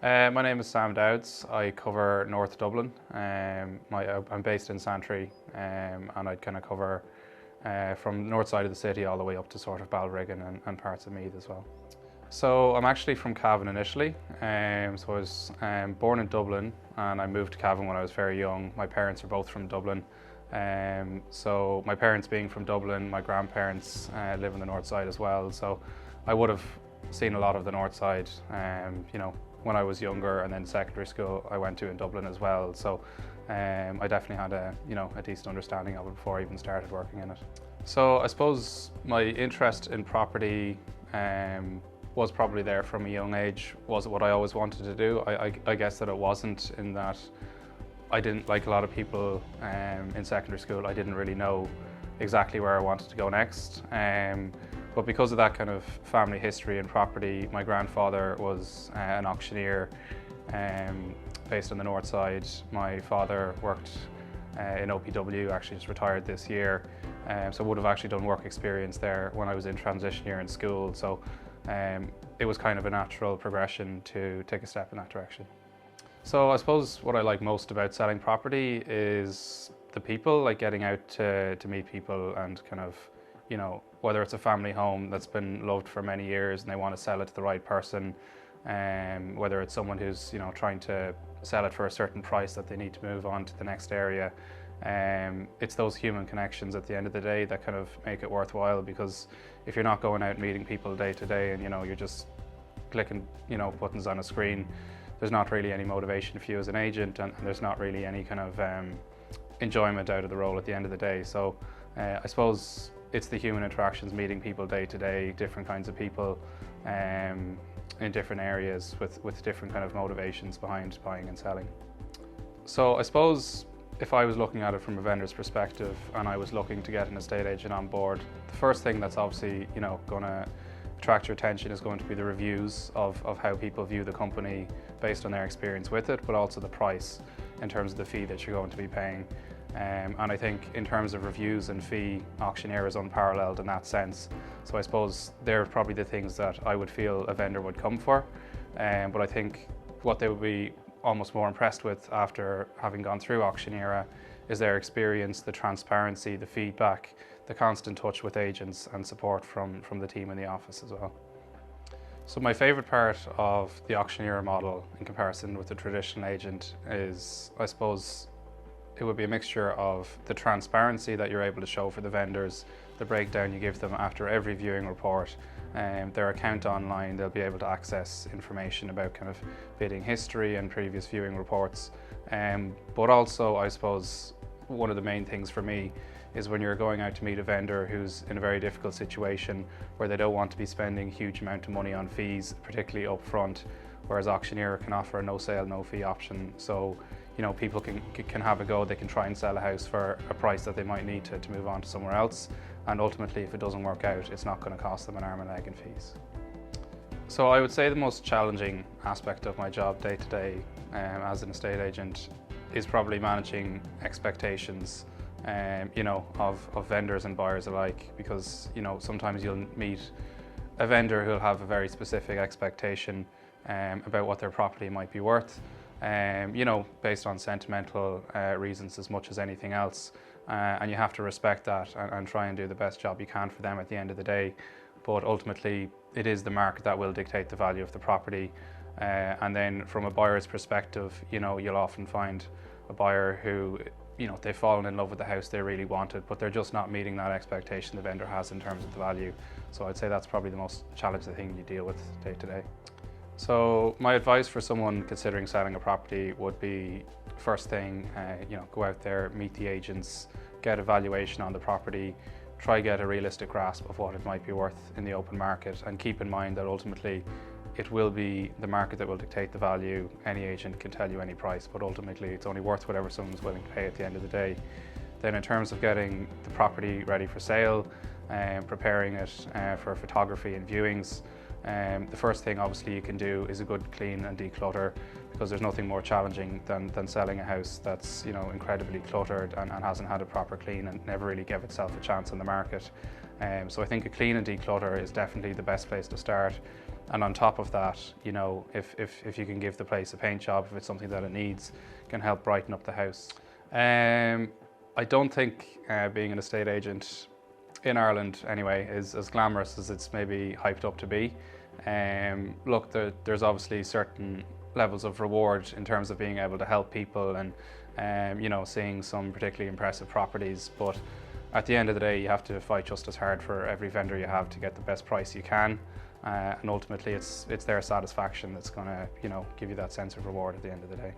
My name is Sam Dowds. I cover North Dublin. I'm based in Santry, and I'd kind of cover from the north side of the city all the way up to sort of Balbriggan and parts of Meath as well. So I'm actually from Cavan initially. So I was born in Dublin and I moved to Cavan when I was very young. My parents are both from Dublin. So my parents being from Dublin, my grandparents live on the north side as well. So I would have seen a lot of the north side, when I was younger, and then secondary school I went to in Dublin as well. So I definitely had a decent understanding of it before I even started working in it. So I suppose my interest in property was probably there from a young age. Was it what I always wanted to do? I guess that it wasn't, in that I didn't, like a lot of people in secondary school, I didn't really know exactly where I wanted to go next. But because of that kind of family history in property, my grandfather was an auctioneer based on the north side. My father worked in OPW, actually just retired this year. So I would have actually done work experience there when I was in transition year in school. So it was kind of a natural progression to take a step in that direction. So I suppose what I like most about selling property is the people, like getting out to meet people and kind of, whether it's a family home that's been loved for many years and they want to sell it to the right person, whether it's someone who's trying to sell it for a certain price that they need to move on to the next area. It's those human connections at the end of the day that kind of make it worthwhile, because if you're not going out meeting people day to day and you're just clicking buttons on a screen, there's not really any motivation for you as an agent, and there's not really any kind of enjoyment out of the role at the end of the day. So I suppose it's the human interactions, meeting people day to day, different kinds of people in different areas with different kind of motivations behind buying and selling. So I suppose if I was looking at it from a vendor's perspective and I was looking to get an estate agent on board, the first thing that's obviously going to attract your attention is going to be the reviews of how people view the company based on their experience with it, but also the price in terms of the fee that you're going to be paying. And I think in terms of reviews and fee, Auctioneera is unparalleled in that sense. So I suppose they're probably the things that I would feel a vendor would come for. But I think what they would be almost more impressed with after having gone through Auctioneera is their experience, the transparency, the feedback, the constant touch with agents and support from the team in the office as well. So my favourite part of the Auctioneera model in comparison with the traditional agent is, I suppose, it would be a mixture of the transparency that you're able to show for the vendors, the breakdown you give them after every viewing report, their account online, they'll be able to access information about kind of bidding history and previous viewing reports. But also, I suppose, one of the main things for me is when you're going out to meet a vendor who's in a very difficult situation where they don't want to be spending a huge amount of money on fees, particularly up front, whereas Auctioneera can offer a no sale, no fee option. So people can have a go, they can try and sell a house for a price that they might need to move on to somewhere else, and ultimately if it doesn't work out, it's not going to cost them an arm and leg in fees. So I would say the most challenging aspect of my job day to day as an estate agent is probably managing expectations of vendors and buyers alike, because sometimes you'll meet a vendor who'll have a very specific expectation about what their property might be worth, based on sentimental reasons as much as anything else, and you have to respect that and try and do the best job you can for them at the end of the day. But ultimately it is the market that will dictate the value of the property, and then from a buyer's perspective, you'll often find a buyer who they've fallen in love with the house they really wanted, but they're just not meeting that expectation the vendor has in terms of the value. So I'd say that's probably the most challenging thing you deal with day to day. So my advice for someone considering selling a property would be, first thing, go out there, meet the agents, get a valuation on the property, try get a realistic grasp of what it might be worth in the open market, and keep in mind that ultimately it will be the market that will dictate the value. Any agent can tell you any price, but ultimately it's only worth whatever someone's willing to pay at the end of the day. Then in terms of getting the property ready for sale and preparing it for photography and viewings, the first thing obviously you can do is a good clean and declutter, because there's nothing more challenging than selling a house that's incredibly cluttered and hasn't had a proper clean and never really gave itself a chance on the market. So I think a clean and declutter is definitely the best place to start. And on top of that, you know, if you can give the place a paint job, if it's something that it needs, can help brighten up the house. I don't think being an estate agent in Ireland anyway is as glamorous as it's maybe hyped up to be. Look, there's obviously certain levels of reward in terms of being able to help people and you know, seeing some particularly impressive properties, but at the end of the day you have to fight just as hard for every vendor you have to get the best price you can, and ultimately it's their satisfaction that's going to, you know, give you that sense of reward at the end of the day.